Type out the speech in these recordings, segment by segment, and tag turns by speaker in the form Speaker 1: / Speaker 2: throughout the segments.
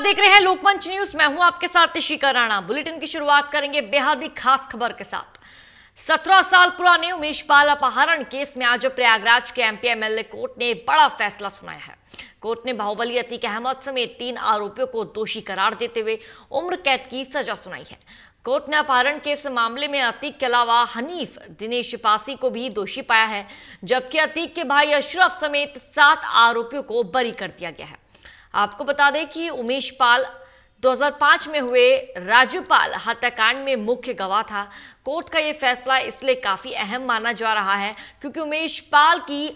Speaker 1: देख रहे हैं लोकमंच न्यूज। मैं हूं आपके साथ ऋषिका राणा। बुलेटिन की शुरुआत करेंगे बेहद ही खास खबर के साथ। 17 साल पुराने उमेश पाल अपहरण केस में आज प्रयागराज के एमपी एमएलए कोर्ट ने बड़ा फैसला सुनाया है। कोर्ट ने बाहुबली अतीक अहमद समेत 3 आरोपियों को दोषी करार देते हुए उम्र कैद की सजा सुनाई है। कोर्ट ने अपहरण केस मामले में अतीक के अलावा हनीफ, दिनेश पासी को भी दोषी पाया है, जबकि अतीक के भाई अशरफ समेत 7 आरोपियों को बरी कर दिया गया है। आपको बता दें कि उमेश पाल 2005 में हुए राजूपाल हत्याकांड में मुख्य गवाह था। कोर्ट का यह फैसला इसलिए काफी अहम माना जा रहा है क्योंकि उमेश पाल की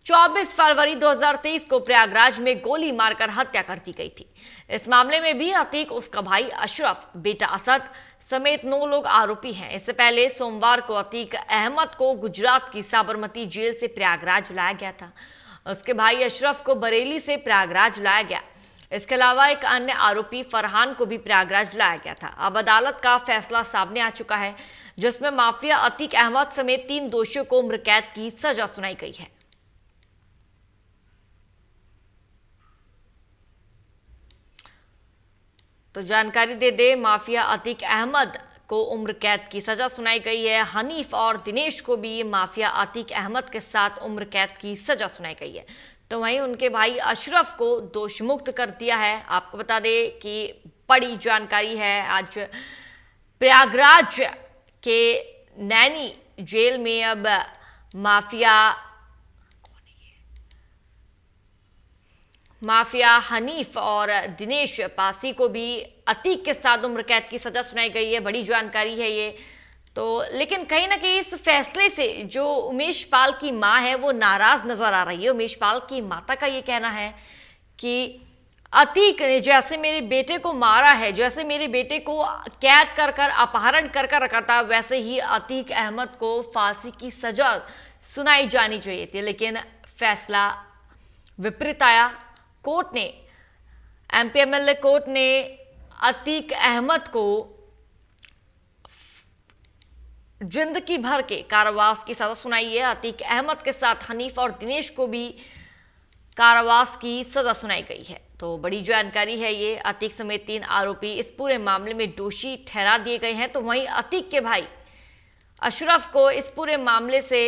Speaker 1: 24 फरवरी 2023 को प्रयागराज में गोली मारकर हत्या कर दी गई थी। इस मामले में भी अतीक, उसका भाई अशरफ, बेटा असद समेत 9 लोग आरोपी हैं। इससे पहले सोमवार को अतीक अहमद को गुजरात की साबरमती जेल से प्रयागराज लाया गया था। उसके भाई अशरफ को बरेली से प्रयागराज लाया गया। इसके अलावा एक अन्य आरोपी फरहान को भी प्रयागराज लाया गया था। अब अदालत का फैसला सामने आ चुका है, जिसमें माफिया अतीक अहमद समेत 3 दोषियों को उम्र कैद की सजा सुनाई गई है। तो जानकारी दे दे, माफिया अतीक अहमद को उम्र कैद की सजा सुनाई गई है। हनीफ और दिनेश को भी माफिया अतीक अहमद के साथ उम्र कैद की सजा सुनाई गई है। तो वहीं उनके भाई अशरफ को दोष मुक्त कर दिया है। आपको बता दें कि बड़ी जानकारी है, आज प्रयागराज के नैनी जेल में अब माफिया हनीफ और दिनेश पासी को भी अतीक के साथ उम्र कैद की सजा सुनाई गई है। बड़ी जानकारी है ये तो, लेकिन कहीं ना कहीं इस फैसले से जो उमेश पाल की मां है वो नाराज नजर आ रही है। उमेश पाल की माता का ये कहना है कि अतीक ने जैसे मेरे बेटे को मारा है, जैसे मेरे बेटे को कैद कर कर अपहरण कर कर रखा था, वैसे ही अतीक अहमद को फांसी की सजा सुनाई जानी चाहिए थी। लेकिन फैसला विपरीत आया। कोर्ट ने, एमपी एमएलए कोर्ट ने अतीक अहमद को जिंदगी भर के कारावास की सजा सुनाई है। अतीक अहमद के साथ हनीफ और दिनेश को भी कारावास की सजा सुनाई गई है। तो बड़ी जानकारी है ये। अतीक समेत 3 आरोपी इस पूरे मामले में दोषी ठहरा दिए गए हैं। तो वहीं अतीक के भाई अशरफ को इस पूरे मामले से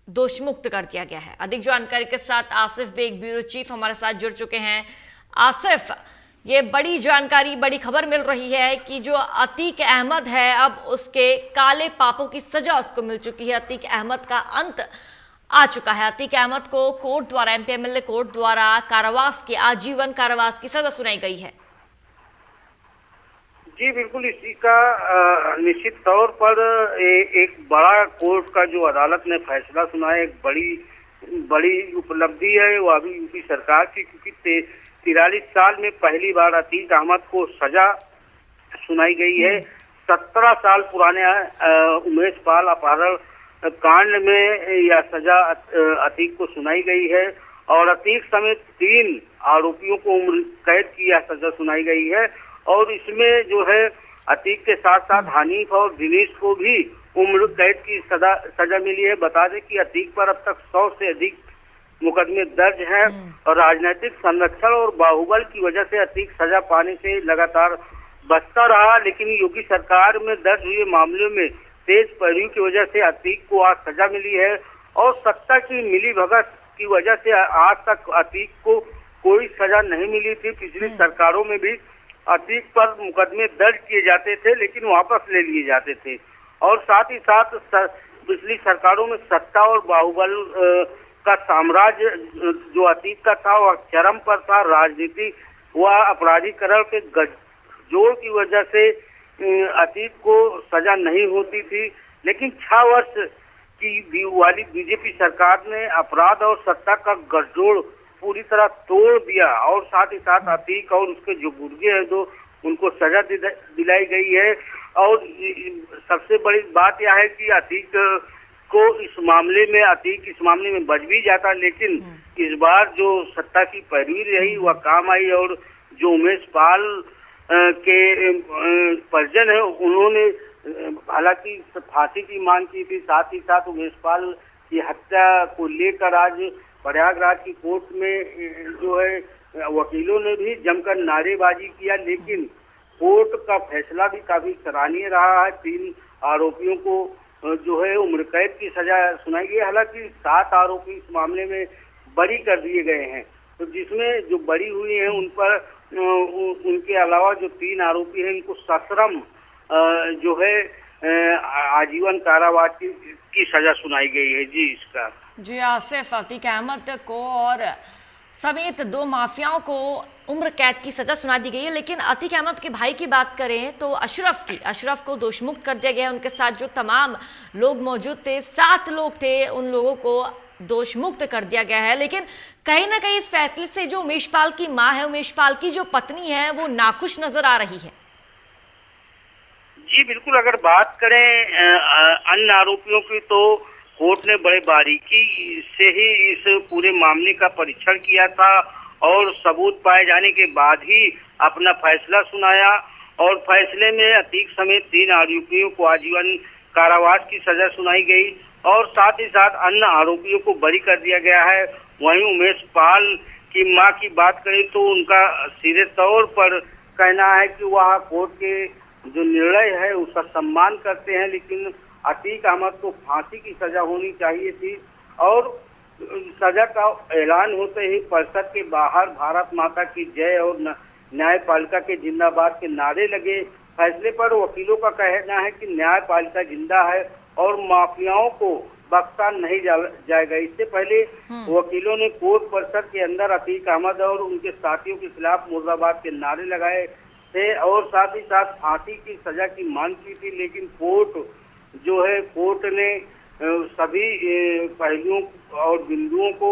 Speaker 1: दोष मुक्त कर दिया गया है। अधिक जानकारी के साथ आसिफ बेग, ब्यूरो चीफ, हमारे साथ जुड़ चुके हैं। आसिफ, ये बड़ी जानकारी, बड़ी खबर मिल रही है कि जो अतीक अहमद है अब उसके काले पापों की सजा उसको मिल चुकी है। अतीक अहमद का अंत आ चुका है। अतीक अहमद को कोर्ट द्वारा, एमपी एमएलए कोर्ट द्वारा कारावास की, आजीवन कारावास की सजा सुनाई गई है।
Speaker 2: जी बिल्कुल, इसी का निश्चित तौर पर एक बड़ा कोर्ट का जो अदालत ने फैसला सुनाया, एक बड़ी उपलब्धि है वो अभी यूपी सरकार की, क्योंकि 43 साल में पहली बार अतीक अहमद को सजा सुनाई गई है। 17 साल पुराने उमेश पाल अपहरण कांड में यह सजा अतीक को सुनाई गई है और अतीक समेत 3 आरोपियों को उम्र कैद की यह सजा सुनाई गई है। और इसमें जो है अतीक के साथ साथ हनीफ और दिनेश को भी उम्र कैद की सजा मिली है। बता दें कि अतीक पर अब तक 100 से अधिक मुकदमे दर्ज हैं और राजनीतिक संरक्षण और बाहुबल की वजह से अतीक सजा पाने से लगातार बचता रहा। लेकिन योगी सरकार में दर्ज हुए मामलों में तेज पैरवी की वजह से अतीक को आज सजा मिली है और सत्ता की मिलीभगत की वजह से आज तक अतीक को कोई सजा नहीं मिली थी। पिछली सरकारों में भी अतीक पर मुकदमे दर्ज किए जाते थे लेकिन वापस ले लिए जाते थे और साथ ही साथ पिछली सरकारों में सत्ता और बाहुबल का साम्राज्य जो अतीक का था वह चरम पर था। राजनीति व अपराधीकरण के गठजोड़ की वजह से अतीक को सजा नहीं होती थी। लेकिन 6 वर्ष की वाली बीजेपी सरकार ने अपराध और सत्ता का गठजोड़ पूरी तरह तोड़ दिया और साथ ही साथ अतीक और उसके जो गुर्गे हैं तो उनको सजा दिलाई गई है। और सबसे बड़ी बात यह है कि अतीक को इस मामले में बच भी जाता, लेकिन इस बार जो सत्ता की पैरवी रही वह काम आई और जो उमेश पाल के परिजन है उन्होंने हालांकि फांसी की मांग की थी, साथ ही साथ उमेश पाल की हत्या को लेकर आज प्रयागराज की कोर्ट में जो है वकीलों ने भी जमकर नारेबाजी किया, लेकिन कोर्ट का फैसला भी काफी सराहनीय रहा है। 3 आरोपियों को जो है उम्र कैद की सजा सुनाई गई। हालांकि 7 आरोपी इस मामले में बरी कर दिए गए हैं, तो जिसमें जो बरी हुई है उन पर उनके अलावा जो 3 आरोपी हैं इनको सश्रम जो है आजीवन कारावास की सजा सुनाई गई है। जी इसका
Speaker 1: जी आसिफ, अतीक अहमद को और समेत 2 माफियाओं को उम्र कैद की सजा सुना दी गई है। लेकिन अतीक अहमद के भाई की बात करें तो अशरफ को दोषमुक्त कर दिया गया है। उनके साथ जो तमाम लोग मौजूद थे, 7 लोग थे, उन लोगों को दोषमुक्त कर दिया गया है। लेकिन कहीं ना कहीं इस फैसले से जो उमेश पाल की मां है, उमेश पाल की जो पत्नी है, वो नाखुश नजर आ रही है।
Speaker 2: जी बिल्कुल, अगर बात करें अन्य आरोपियों की तो कोर्ट ने बड़े बारीकी से ही इस पूरे मामले का परीक्षण किया था और सबूत पाए जाने के बाद ही अपना फैसला सुनाया। और फैसले में अतीक समेत 3 आरोपियों को आजीवन कारावास की सजा सुनाई गई और साथ ही साथ अन्य आरोपियों को बरी कर दिया गया है। वहीं उमेश पाल की मां की बात करें तो उनका सीधे तौर पर कहना है कि वह कोर्ट के जो निर्णय है उसका सम्मान करते हैं, लेकिन अतीक अहमद को फांसी की सजा होनी चाहिए थी। और सजा का ऐलान होते ही परिषद के बाहर भारत माता की जय और न्यायपालिका के जिंदाबाद के नारे लगे। फैसले पर वकीलों का कहना है कि न्यायपालिका जिंदा है और माफियाओं को बख्शा नहीं जाएगा। इससे पहले वकीलों ने कोर्ट परिसर के अंदर अतीक अहमद और उनके साथियों के खिलाफ मुर्दाबाद के नारे लगाए थे और साथ ही साथ फांसी की सजा की मांग की थी, लेकिन कोर्ट ने सभी पहलुओं और बिंदुओं को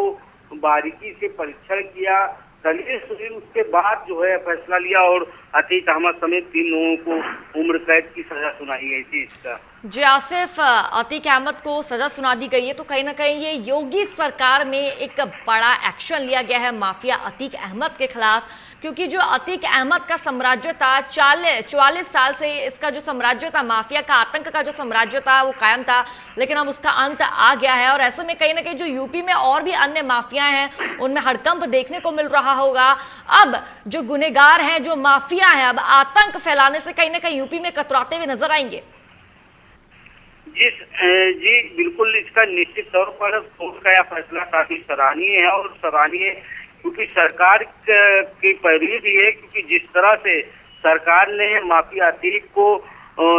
Speaker 2: बारीकी से परीक्षण किया, दलील सुनी, उसके बाद जो है फैसला लिया और अतीक अहमद समेत 3 लोगों को उम्र कैद की सजा सुनाई गई थी। इसका
Speaker 1: जी आसिफ, अतीक अहमद को सजा सुना दी गई है, तो कहीं ना कहीं ये योगी सरकार में एक बड़ा एक्शन लिया गया है माफिया अतीक अहमद के खिलाफ, क्योंकि जो अतीक अहमद का साम्राज्य था 44 साल से, इसका जो साम्राज्य था, माफिया का आतंक का जो साम्राज्य था वो कायम था, लेकिन अब उसका अंत आ गया है। और ऐसे में कहीं ना कहीं जो यूपी में और भी अन्य माफिया हैं उनमें हड़कंप देखने को मिल रहा होगा। अब जो गुनेगार हैं, जो माफिया है, अब आतंक फैलाने से कहीं ना कहीं यूपी में कतराते हुए नजर आएंगे।
Speaker 2: जी बिल्कुल, इसका निश्चित तौर पर कोर्ट का यह फैसला काफी सराहनीय है और सराहनीय क्योंकि सरकार की पैरवी भी है, क्योंकि जिस तरह से सरकार ने माफिया अतीक को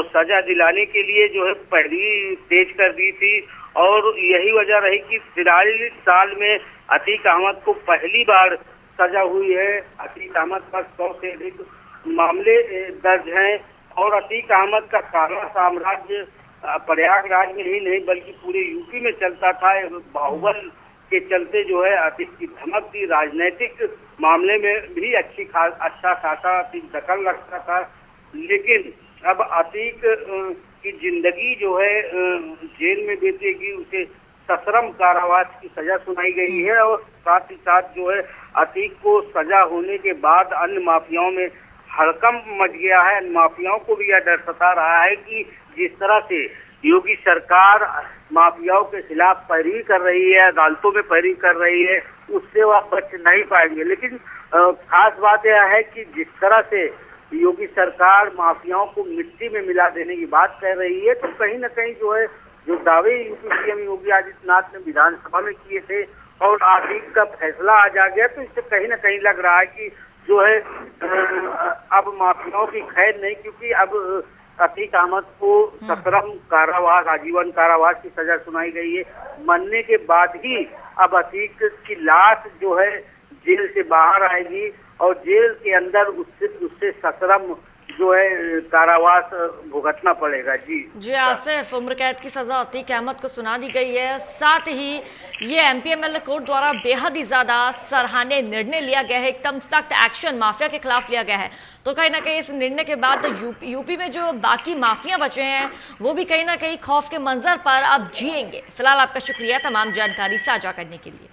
Speaker 2: सजा दिलाने के लिए जो है पैरवी तेज कर दी थी और यही वजह रही कि 43 साल में अतीक अहमद को पहली बार सजा हुई है। अतीक अहमद पर 100 से अधिक मामले दर्ज हैं और अतीक अहमद का काला साम्राज्य प्रयागराज में ही नहीं बल्कि पूरे यूपी में चलता था। बाहुबल के चलते जो है अतीक की धमक थी, राजनीतिक मामले में भी अच्छा खासा अतीक दखल रखता था, लेकिन अब अतीक की जिंदगी जो है जेल में बीतेगी, उसे सश्रम कारावास की सजा सुनाई गई है और साथ ही साथ जो है अतीक को सजा होने के बाद अन्य माफियाओं में हड़कंप मच गया है। माफियाओं को भी यह डर सता रहा है कि जिस तरह से योगी सरकार माफियाओं के खिलाफ पैरवी कर रही है, अदालतों में पैरवी कर रही है, उससे वह बच नहीं पाएंगे। लेकिन खास बात यह है कि जिस तरह से योगी सरकार माफियाओं को मिट्टी में मिला देने की बात कह रही है, तो कहीं न कहीं जो है जो दावे यूपी सीएम योगी आदित्यनाथ ने विधानसभा में किए थे और अतीक का फैसला आज आ गया, तो इससे कहीं न कहीं लग रहा है कि जो है अब माफियाओं की खैर नहीं, क्योंकि अब अतीक अहमद को सश्रम कारावास, आजीवन कारावास की सजा सुनाई गई है। मरने के बाद ही अब अतीक की लाश जो है जेल से बाहर आएगी और जेल के अंदर उससे सश्रम जो है कारावास भुगतना पड़ेगा। जी
Speaker 1: आसिफ, उम्र कैद की सजा अतीक अहमद को सुना दी गई है। साथ ही ये एमपीएमएलए कोर्ट द्वारा बेहद ही ज्यादा सराहनीय निर्णय लिया गया है, एकदम सख्त एक्शन माफिया के खिलाफ लिया गया है। तो कहीं ना कहीं इस निर्णय के बाद यूपी में जो बाकी माफिया बचे हैं वो भी कहीं ना कहीं खौफ के मंजर पर अब जिएंगे। फिलहाल आपका शुक्रिया तमाम जानकारी साझा करने के लिए।